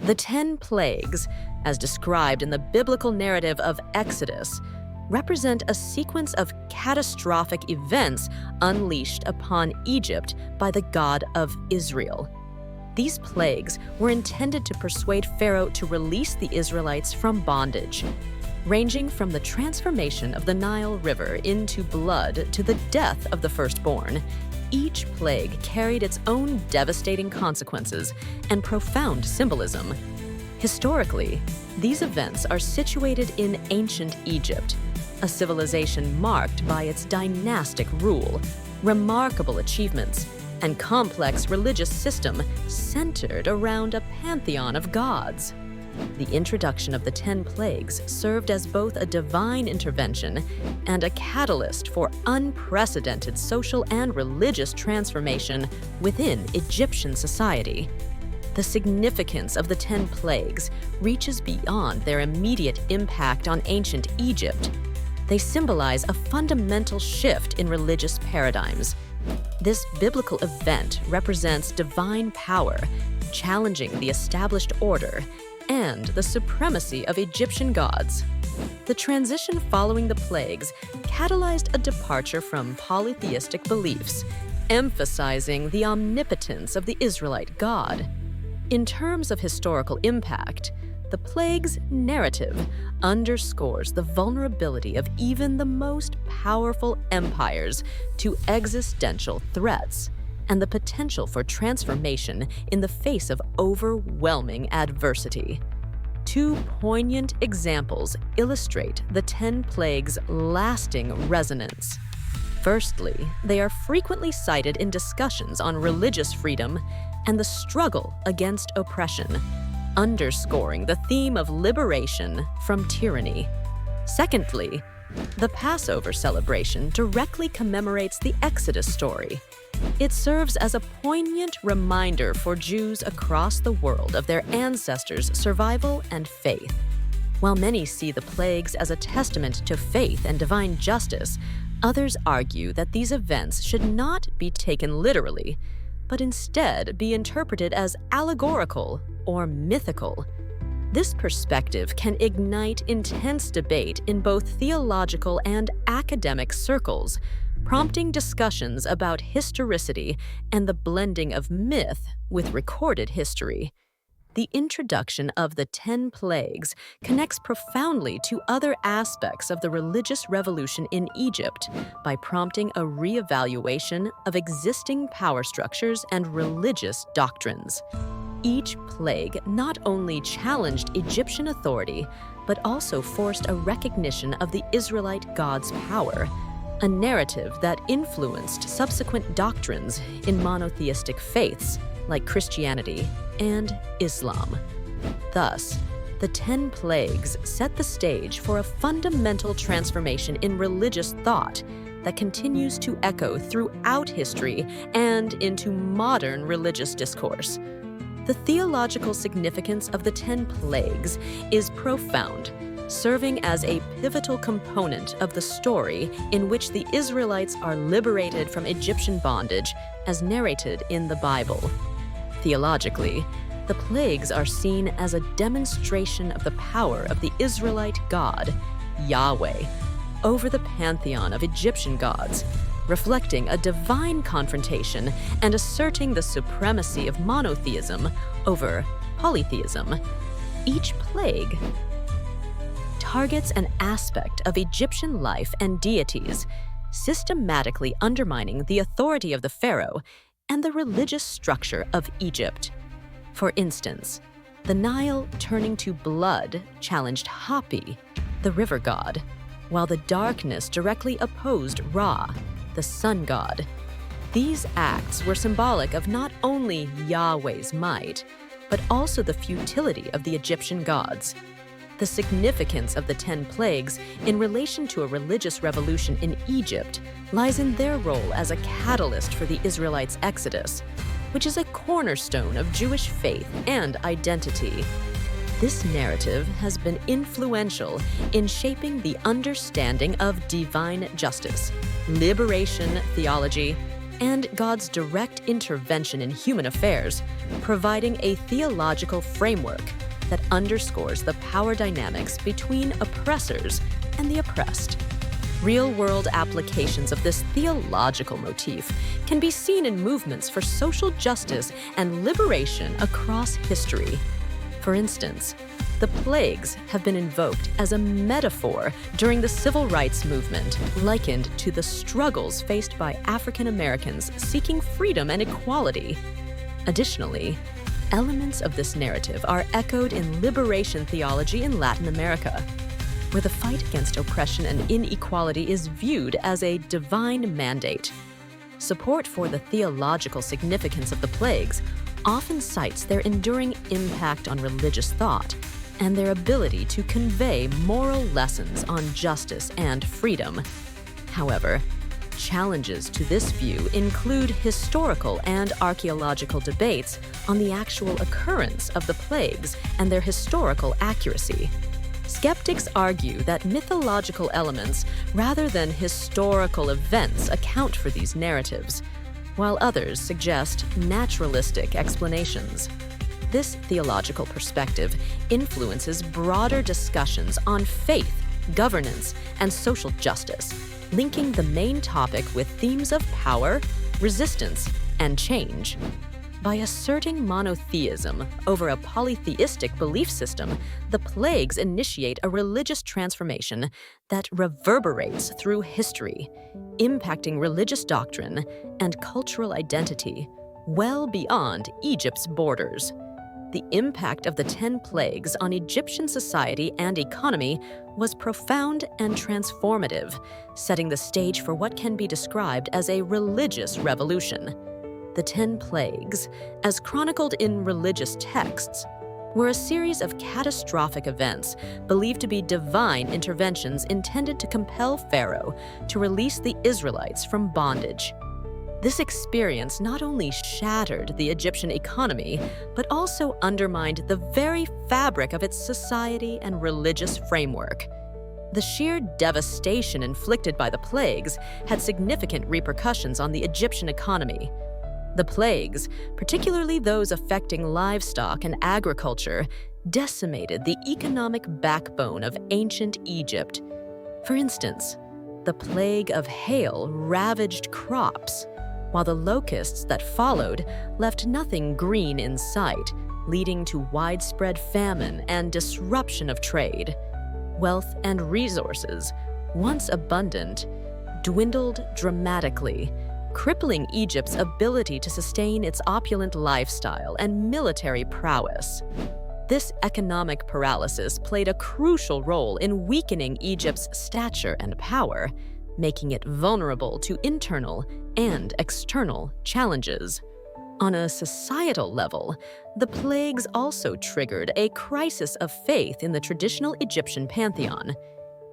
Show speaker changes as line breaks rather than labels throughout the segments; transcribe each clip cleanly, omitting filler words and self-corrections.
The 10 plagues, as described in the biblical narrative of Exodus, represent a sequence of catastrophic events unleashed upon Egypt by the God of Israel. These plagues were intended to persuade Pharaoh to release the Israelites from bondage, ranging from the transformation of the Nile River into blood to the death of the firstborn. Each plague carried its own devastating consequences and profound symbolism. Historically, these events are situated in ancient Egypt, a civilization marked by its dynastic rule, remarkable achievements, and complex religious system centered around a pantheon of gods. The introduction of the 10 plagues served as both a divine intervention and a catalyst for unprecedented social and religious transformation within Egyptian society. The significance of the 10 plagues reaches beyond their immediate impact on ancient Egypt. They symbolize a fundamental shift in religious paradigms. This biblical event represents divine power, challenging the established order and the supremacy of Egyptian gods. The transition following the plagues catalyzed a departure from polytheistic beliefs, emphasizing the omnipotence of the Israelite God. In terms of historical impact, the plagues narrative underscores the vulnerability of even the most powerful empires to existential threats and the potential for transformation in the face of overwhelming adversity. Two poignant examples illustrate the 10 plagues' lasting resonance. Firstly, they are frequently cited in discussions on religious freedom and the struggle against oppression, underscoring the theme of liberation from tyranny. Secondly, the Passover celebration directly commemorates the Exodus story. It serves as a poignant reminder for Jews across the world of their ancestors' survival and faith. While many see the plagues as a testament to faith and divine justice, others argue that these events should not be taken literally, but instead be interpreted as allegorical or mythical. This perspective can ignite intense debate in both theological and academic circles, prompting discussions about historicity and the blending of myth with recorded history. The introduction of the 10 plagues connects profoundly to other aspects of the religious revolution in Egypt by prompting a reevaluation of existing power structures and religious doctrines. Each plague not only challenged Egyptian authority, but also forced a recognition of the Israelite God's power, a narrative that influenced subsequent doctrines in monotheistic faiths like Christianity and Islam. Thus, the 10 plagues set the stage for a fundamental transformation in religious thought that continues to echo throughout history and into modern religious discourse. The theological significance of the 10 plagues is profound, serving as a pivotal component of the story in which the Israelites are liberated from Egyptian bondage as narrated in the Bible. Theologically, the plagues are seen as a demonstration of the power of the Israelite God, Yahweh, over the pantheon of Egyptian gods, reflecting a divine confrontation and asserting the supremacy of monotheism over polytheism. Each plague targets an aspect of Egyptian life and deities, systematically undermining the authority of the pharaoh and the religious structure of Egypt. For instance, the Nile turning to blood challenged Hapi, the river god, while the darkness directly opposed Ra, the sun god. These acts were symbolic of not only Yahweh's might, but also the futility of the Egyptian gods. The significance of the 10 plagues in relation to a religious revolution in Egypt lies in their role as a catalyst for the Israelites' exodus, which is a cornerstone of Jewish faith and identity. This narrative has been influential in shaping the understanding of divine justice, liberation theology, and God's direct intervention in human affairs, providing a theological framework that underscores the power dynamics between oppressors and the oppressed. Real-world applications of this theological motif can be seen in movements for social justice and liberation across history. For instance, the plagues have been invoked as a metaphor during the civil rights movement, likened to the struggles faced by African Americans seeking freedom and equality. Additionally, elements of this narrative are echoed in liberation theology in Latin America, where the fight against oppression and inequality is viewed as a divine mandate. Support for the theological significance of the plagues often cites their enduring impact on religious thought and their ability to convey moral lessons on justice and freedom. However, challenges to this view include historical and archaeological debates on the actual occurrence of the plagues and their historical accuracy. Skeptics argue that mythological elements rather than historical events account for these narratives, while others suggest naturalistic explanations. This theological perspective influences broader discussions on faith, governance, and social justice, linking the main topic with themes of power, resistance, and change. By asserting monotheism over a polytheistic belief system, the plagues initiate a religious transformation that reverberates through history, impacting religious doctrine and cultural identity well beyond Egypt's borders. The impact of the 10 plagues on Egyptian society and economy was profound and transformative, setting the stage for what can be described as a religious revolution. The 10 plagues, as chronicled in religious texts, were a series of catastrophic events believed to be divine interventions intended to compel Pharaoh to release the Israelites from bondage. This experience not only shattered the Egyptian economy, but also undermined the very fabric of its society and religious framework. The sheer devastation inflicted by the plagues had significant repercussions on the Egyptian economy. The plagues, particularly those affecting livestock and agriculture, decimated the economic backbone of ancient Egypt. For instance, the plague of hail ravaged crops, while the locusts that followed left nothing green in sight, leading to widespread famine and disruption of trade. Wealth and resources, once abundant, dwindled dramatically, crippling Egypt's ability to sustain its opulent lifestyle and military prowess. This economic paralysis played a crucial role in weakening Egypt's stature and power, making it vulnerable to internal and external challenges. On a societal level, the plagues also triggered a crisis of faith in the traditional Egyptian pantheon.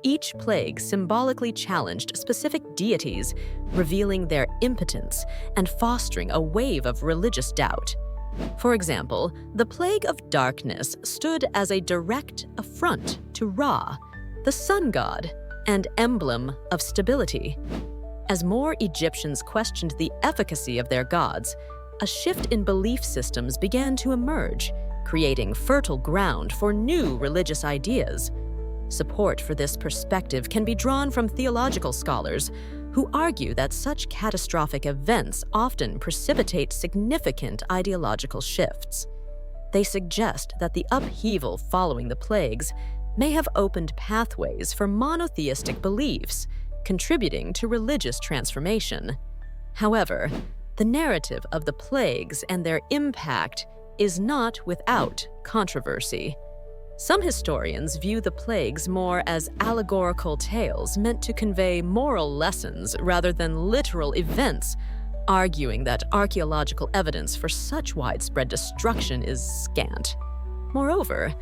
Each plague symbolically challenged specific deities, revealing their impotence and fostering a wave of religious doubt. For example, the Plague of Darkness stood as a direct affront to Ra, the sun god and emblem of stability. As more Egyptians questioned the efficacy of their gods, a shift in belief systems began to emerge, creating fertile ground for new religious ideas. Support for this perspective can be drawn from theological scholars who argue that such catastrophic events often precipitate significant ideological shifts. They suggest that the upheaval following the plagues may have opened pathways for monotheistic beliefs, contributing to religious transformation. However, the narrative of the plagues and their impact is not without controversy. Some historians view the plagues more as allegorical tales meant to convey moral lessons rather than literal events, arguing that archaeological evidence for such widespread destruction is scant. Moreover,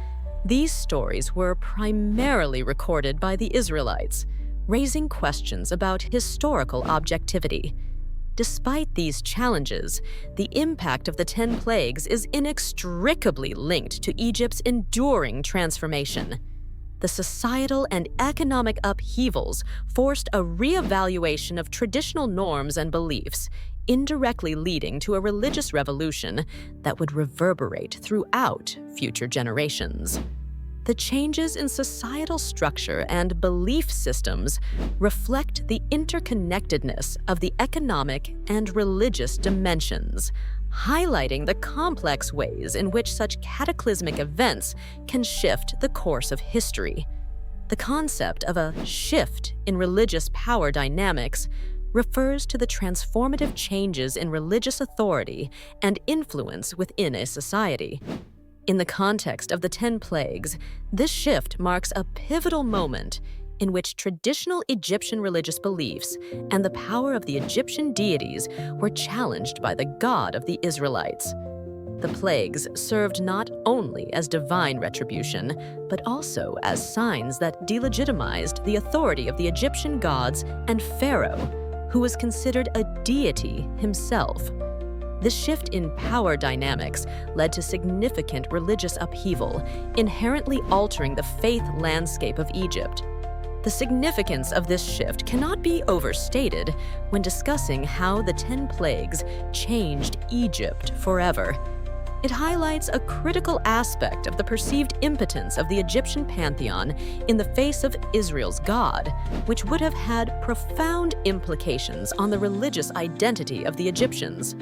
these stories were primarily recorded by the Israelites, raising questions about historical objectivity. Despite these challenges, the impact of the 10 plagues is inextricably linked to Egypt's enduring transformation. The societal and economic upheavals forced a reevaluation of traditional norms and beliefs, indirectly leading to a religious revolution that would reverberate throughout future generations. The changes in societal structure and belief systems reflect the interconnectedness of the economic and religious dimensions, highlighting the complex ways in which such cataclysmic events can shift the course of history. The concept of a shift in religious power dynamics refers to the transformative changes in religious authority and influence within a society. In the context of the 10 plagues, this shift marks a pivotal moment in which traditional Egyptian religious beliefs and the power of the Egyptian deities were challenged by the God of the Israelites. The plagues served not only as divine retribution, but also as signs that delegitimized the authority of the Egyptian gods and Pharaoh, who was considered a deity himself. This shift in power dynamics led to significant religious upheaval, inherently altering the faith landscape of Egypt. The significance of this shift cannot be overstated when discussing how the 10 plagues changed Egypt forever. It highlights a critical aspect of the perceived impotence of the Egyptian pantheon in the face of Israel's God, which would have had profound implications on the religious identity of the Egyptians.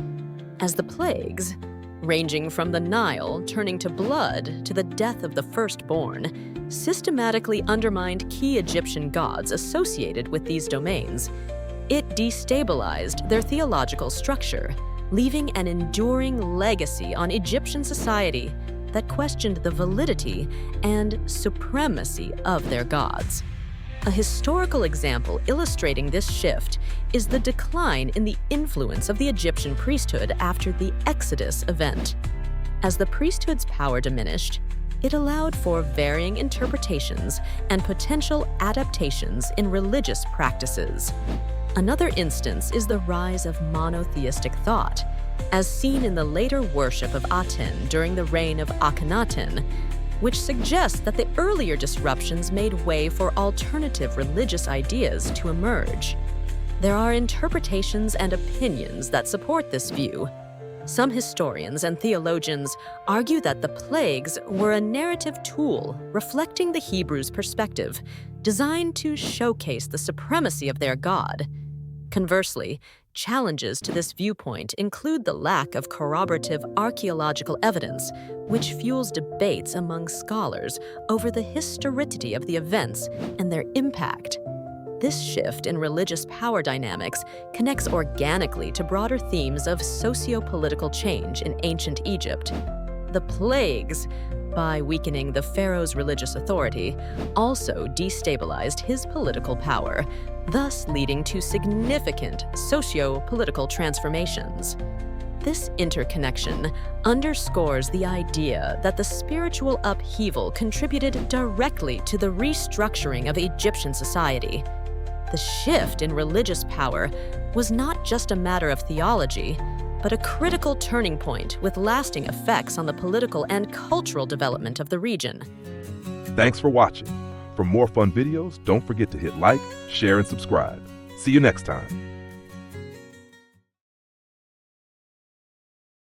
As the plagues, ranging from the Nile turning to blood to the death of the firstborn, systematically undermined key Egyptian gods associated with these domains, it destabilized their theological structure, leaving an enduring legacy on Egyptian society that questioned the validity and supremacy of their gods. A historical example illustrating this shift is the decline in the influence of the Egyptian priesthood after the Exodus event. As the priesthood's power diminished, it allowed for varying interpretations and potential adaptations in religious practices. Another instance is the rise of monotheistic thought, as seen in the later worship of Aten during the reign of Akhenaten, which suggests that the earlier disruptions made way for alternative religious ideas to emerge. There are interpretations and opinions that support this view. Some historians and theologians argue that the plagues were a narrative tool reflecting the Hebrews' perspective, designed to showcase the supremacy of their God. Conversely, challenges to this viewpoint include the lack of corroborative archaeological evidence, which fuels debates among scholars over the historicity of the events and their impact. This shift in religious power dynamics connects organically to broader themes of socio-political change in ancient Egypt. The plagues, by weakening the pharaoh's religious authority, also destabilized his political power, thus leading to significant socio-political transformations. This interconnection underscores the idea that the spiritual upheaval contributed directly to the restructuring of Egyptian society. The shift in religious power was not just a matter of theology, but a critical turning point with lasting effects on the political and cultural development of the region.
Thanks for watching. For more fun videos, don't forget to hit like, share, and subscribe. See you next time.